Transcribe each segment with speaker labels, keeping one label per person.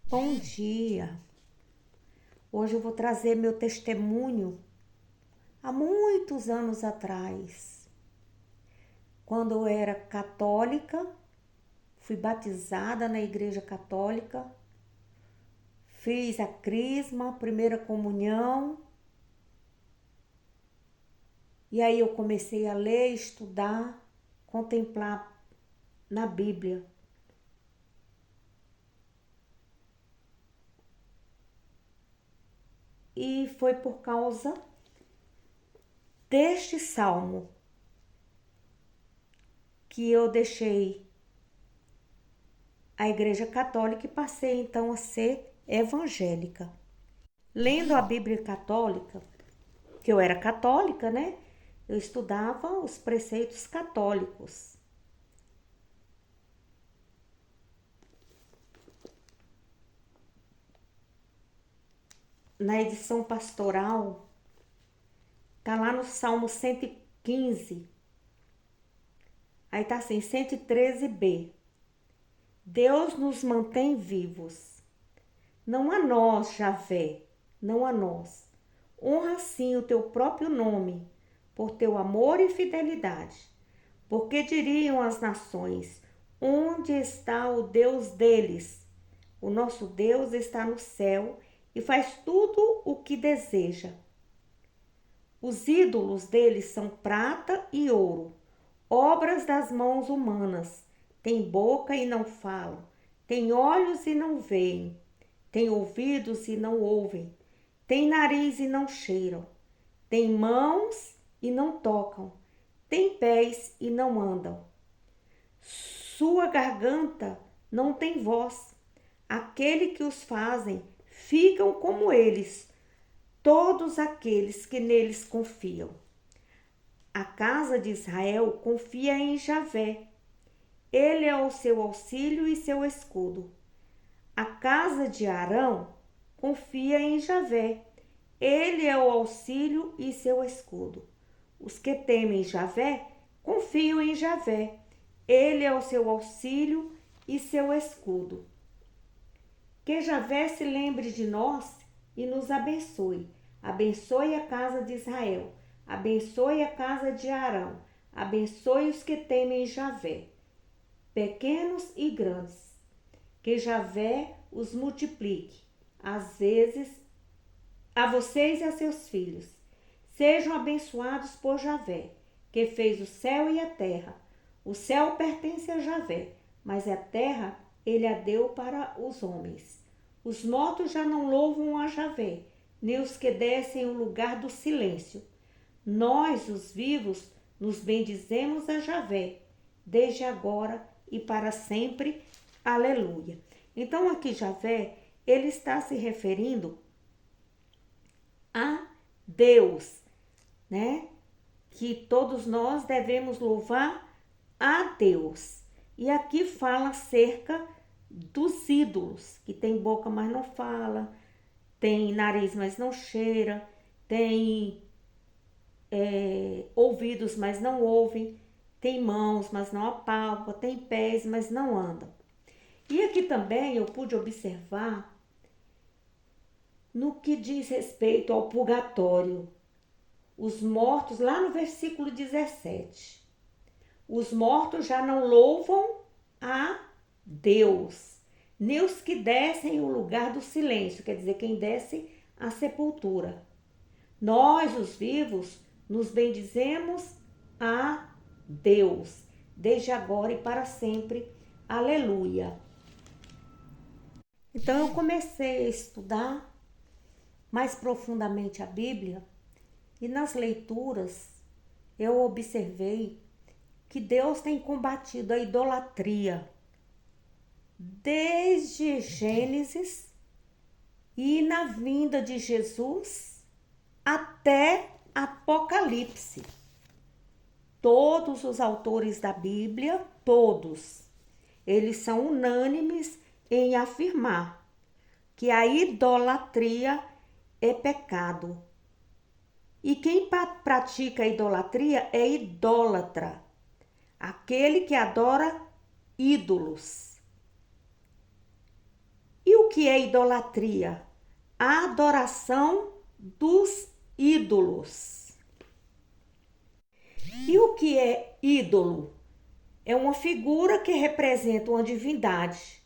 Speaker 1: Bom dia! Hoje eu vou trazer meu testemunho há muitos anos atrás, quando eu era católica, fui batizada na Igreja Católica, fiz a crisma, a primeira comunhão, e aí eu comecei a ler, estudar, contemplar na Bíblia. E foi por causa deste salmo que eu deixei a Igreja Católica e passei então a ser evangélica. Lendo a Bíblia Católica, que eu era católica, né? Eu estudava os preceitos católicos. Na edição pastoral, tá lá no Salmo 115. Aí tá assim, 113b. Deus nos mantém vivos. Não a nós, Javé, não a nós. Honra sim o teu próprio nome, por teu amor e fidelidade. Porque diriam as nações: onde está o Deus deles? O nosso Deus está no céu e faz tudo o que deseja. Os ídolos deles são prata e ouro, obras das mãos humanas. Têm boca e não falam, têm olhos e não veem, têm ouvidos e não ouvem, têm nariz e não cheiram, têm mãos e não tocam, têm pés e não andam. Sua garganta não tem voz. Aquele que os fazem ficam como eles, todos aqueles que neles confiam. A casa de Israel confia em Javé. Ele é o seu auxílio e seu escudo. A casa de Arão confia em Javé. Ele é o auxílio e seu escudo. Os que temem Javé confiam em Javé. Ele é o seu auxílio e seu escudo. Que Javé se lembre de nós e nos abençoe. Abençoe a casa de Israel. Abençoe a casa de Arão. Abençoe os que temem Javé, pequenos e grandes. Que Javé os multiplique, às vezes, a vocês e a seus filhos. Sejam abençoados por Javé, que fez o céu e a terra. O céu pertence a Javé, mas a terra ele a deu para os homens. Os mortos já não louvam a Javé, nem os que descem o lugar do silêncio. Nós, os vivos, nos bendizemos a Javé, desde agora e para sempre. Aleluia. Então aqui Javé, ele está se referindo a Deus, né? Que todos nós devemos louvar a Deus. E aqui fala acerca dos ídolos, que tem boca, mas não fala, tem nariz, mas não cheira, tem ouvidos, mas não ouvem, tem mãos, mas não apalpam, tem pés, mas não andam. E aqui também eu pude observar no que diz respeito ao purgatório. Os mortos, lá no versículo 17, os mortos já não louvam a Deus, nem os que descem o lugar do silêncio, quer dizer, quem desce à sepultura. Nós, os vivos, nos bendizemos a Deus, desde agora e para sempre. Aleluia. Então eu comecei a estudar mais profundamente a Bíblia e nas leituras eu observei que Deus tem combatido a idolatria desde Gênesis e na vinda de Jesus até Apocalipse. Todos os autores da Bíblia, todos, eles são unânimes em afirmar que a idolatria é pecado. E quem pratica a idolatria é idólatra, aquele que adora ídolos. E o o que é idolatria? A adoração dos ídolos. E o que é ídolo? É uma figura que representa uma divindade.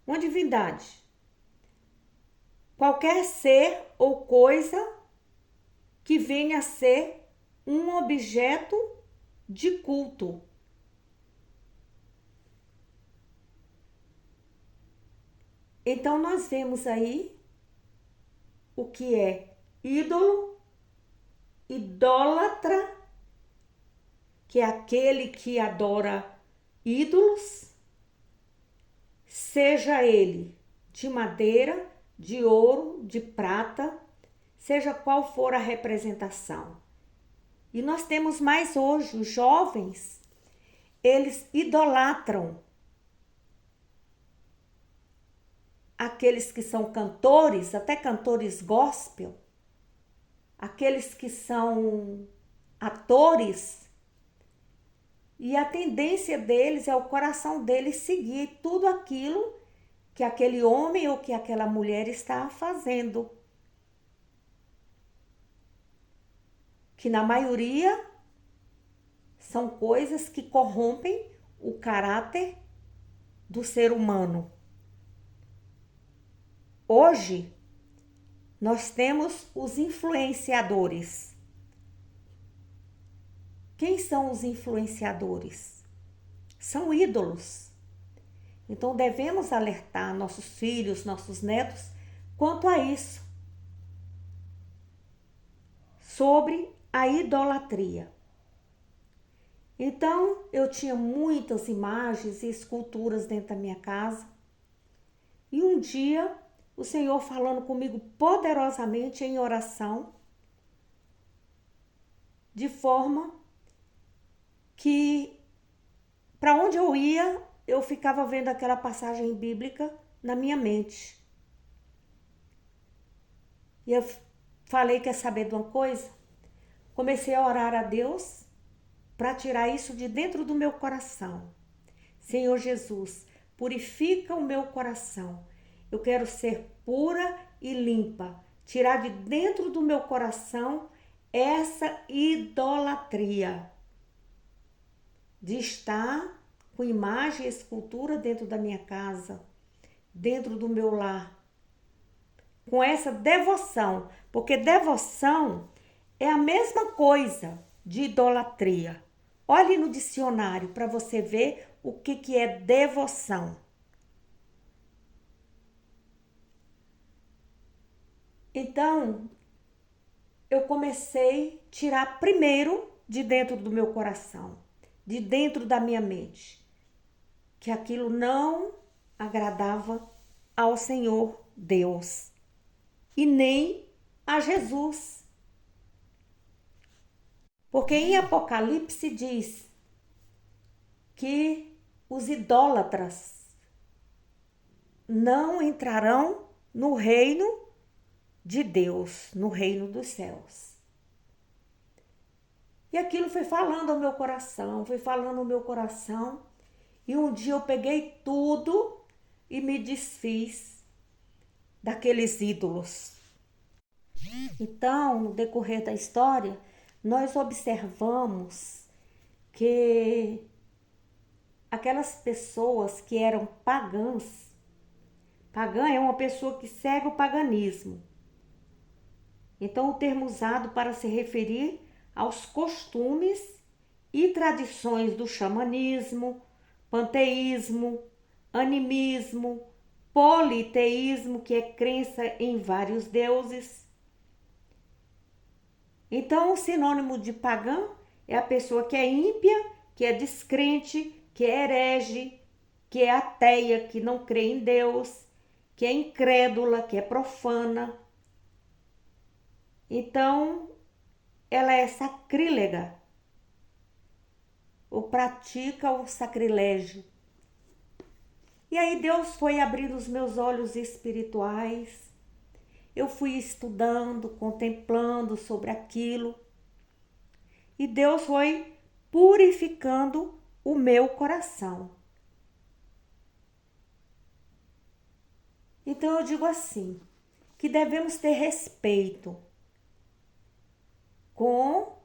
Speaker 1: Uma divindade. Qualquer ser ou coisa que venha a ser um objeto de culto. Então nós vemos aí o que é ídolo, idólatra, que é aquele que adora ídolos, seja ele de madeira, de ouro, de prata, seja qual for a representação. E nós temos mais hoje, os jovens, eles idolatram aqueles que são cantores, até cantores gospel, aqueles que são atores, e a tendência deles é o coração deles seguir tudo aquilo que aquele homem ou que aquela mulher está fazendo. Que na maioria são coisas que corrompem o caráter do ser humano. Hoje, nós temos os influenciadores. Quem são os influenciadores? São ídolos. Então, devemos alertar nossos filhos, nossos netos, quanto a isso. Sobre a idolatria. Então, eu tinha muitas imagens e esculturas dentro da minha casa. E um dia, o Senhor falando comigo poderosamente em oração, de forma que, para onde eu ia, eu ficava vendo aquela passagem bíblica na minha mente. E eu falei, quer saber de uma coisa? Comecei a orar a Deus para tirar isso de dentro do meu coração. Senhor Jesus, purifica o meu coração. Eu quero ser pura e limpa. Tirar de dentro do meu coração essa idolatria de estar com imagem e escultura dentro da minha casa, dentro do meu lar. Com essa devoção, porque devoção é a mesma coisa de idolatria. Olhe no dicionário para você ver o que é devoção. Então, eu comecei a tirar primeiro de dentro do meu coração, de dentro da minha mente, que aquilo não agradava ao Senhor Deus e nem a Jesus. Porque em Apocalipse diz que os idólatras não entrarão no reino de Deus, no reino dos céus. E aquilo foi falando ao meu coração, e um dia eu peguei tudo e me desfiz daqueles ídolos. Então, no decorrer da história, nós observamos que aquelas pessoas que eram pagãs, pagã é uma pessoa que segue o paganismo. Então, o termo usado para se referir aos costumes e tradições do xamanismo, panteísmo, animismo, politeísmo, que é crença em vários deuses. Então, o sinônimo de pagã é a pessoa que é ímpia, que é descrente, que é herege, que é ateia, que não crê em Deus, que é incrédula, que é profana. Então, ela é sacrílega, ou pratica o sacrilégio. E aí Deus foi abrindo os meus olhos espirituais. Eu fui estudando, contemplando sobre aquilo. E Deus foi purificando o meu coração. Então eu digo assim, que devemos ter respeito com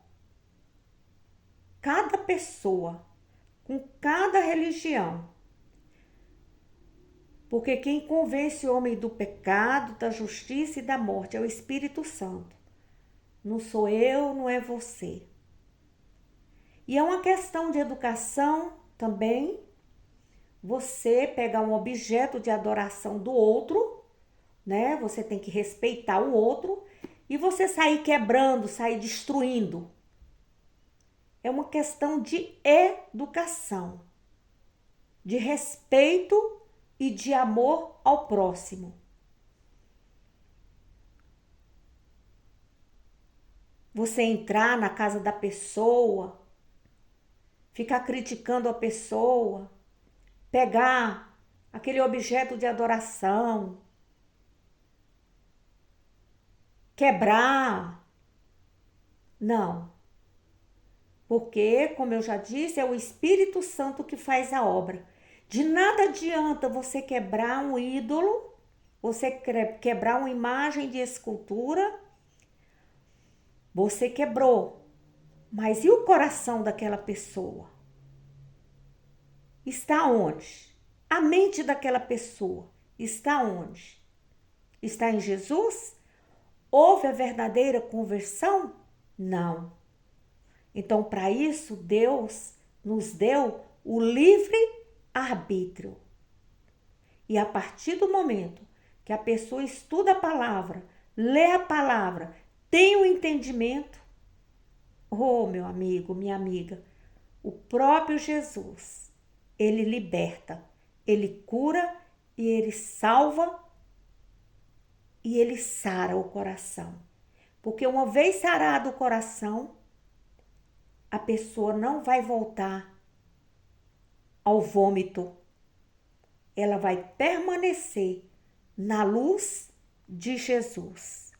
Speaker 1: cada pessoa, com cada religião. Porque quem convence o homem do pecado, da justiça e da morte é o Espírito Santo. Não sou eu, não é você. E é uma questão de educação também, você pegar um objeto de adoração do outro, né? Você tem que respeitar o outro e você sair quebrando, sair destruindo. É uma questão de educação, de respeito e de amor ao próximo. Você entrar na casa da pessoa, ficar criticando a pessoa, pegar aquele objeto de adoração, quebrar. Não. Porque, como eu já disse, é o Espírito Santo que faz a obra. De nada adianta você quebrar um ídolo, você quebrar uma imagem de escultura, você quebrou. Mas e o coração daquela pessoa? Está onde? A mente daquela pessoa está onde? Está em Jesus? Houve a verdadeira conversão? Não. Então, para isso, Deus nos deu o livre arbítrio. E a partir do momento que a pessoa estuda a palavra, lê a palavra, tem o entendimento, oh, meu amigo, minha amiga, o próprio Jesus, ele liberta, ele cura e ele salva e ele sara o coração. Porque uma vez sarado o coração, a pessoa não vai voltar ao vômito. Ela vai permanecer na luz de Jesus.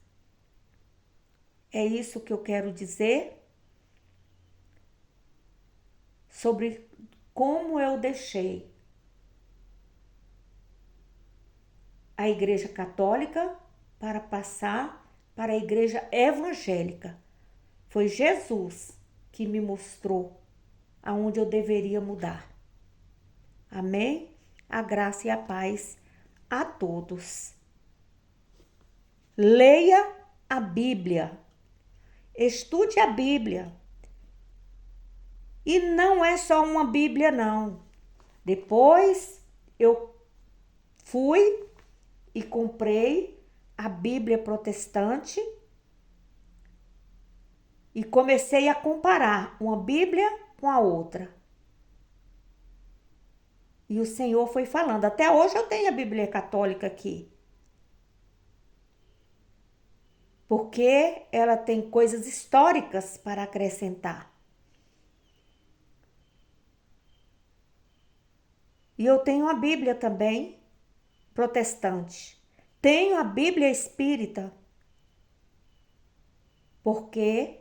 Speaker 1: É isso que eu quero dizer sobre como eu deixei a Igreja Católica para passar para a Igreja Evangélica. Foi Jesus que me mostrou aonde eu deveria mudar. Amém? A graça e a paz a todos. Leia a Bíblia. Estude a Bíblia. E não é só uma Bíblia, não. Depois eu fui e comprei a Bíblia protestante e comecei a comparar uma Bíblia com a outra. E o Senhor foi falando. Até hoje eu tenho a Bíblia católica aqui. Porque ela tem coisas históricas para acrescentar. E eu tenho a Bíblia também protestante. Tenho a Bíblia espírita. Porque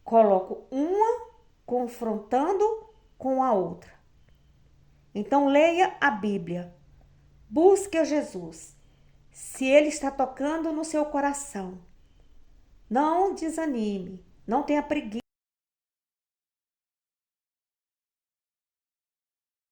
Speaker 1: coloco uma confrontando com a outra. Então leia a Bíblia. Busque a Jesus. Se ele está tocando no seu coração, não desanime, não tenha preguiça.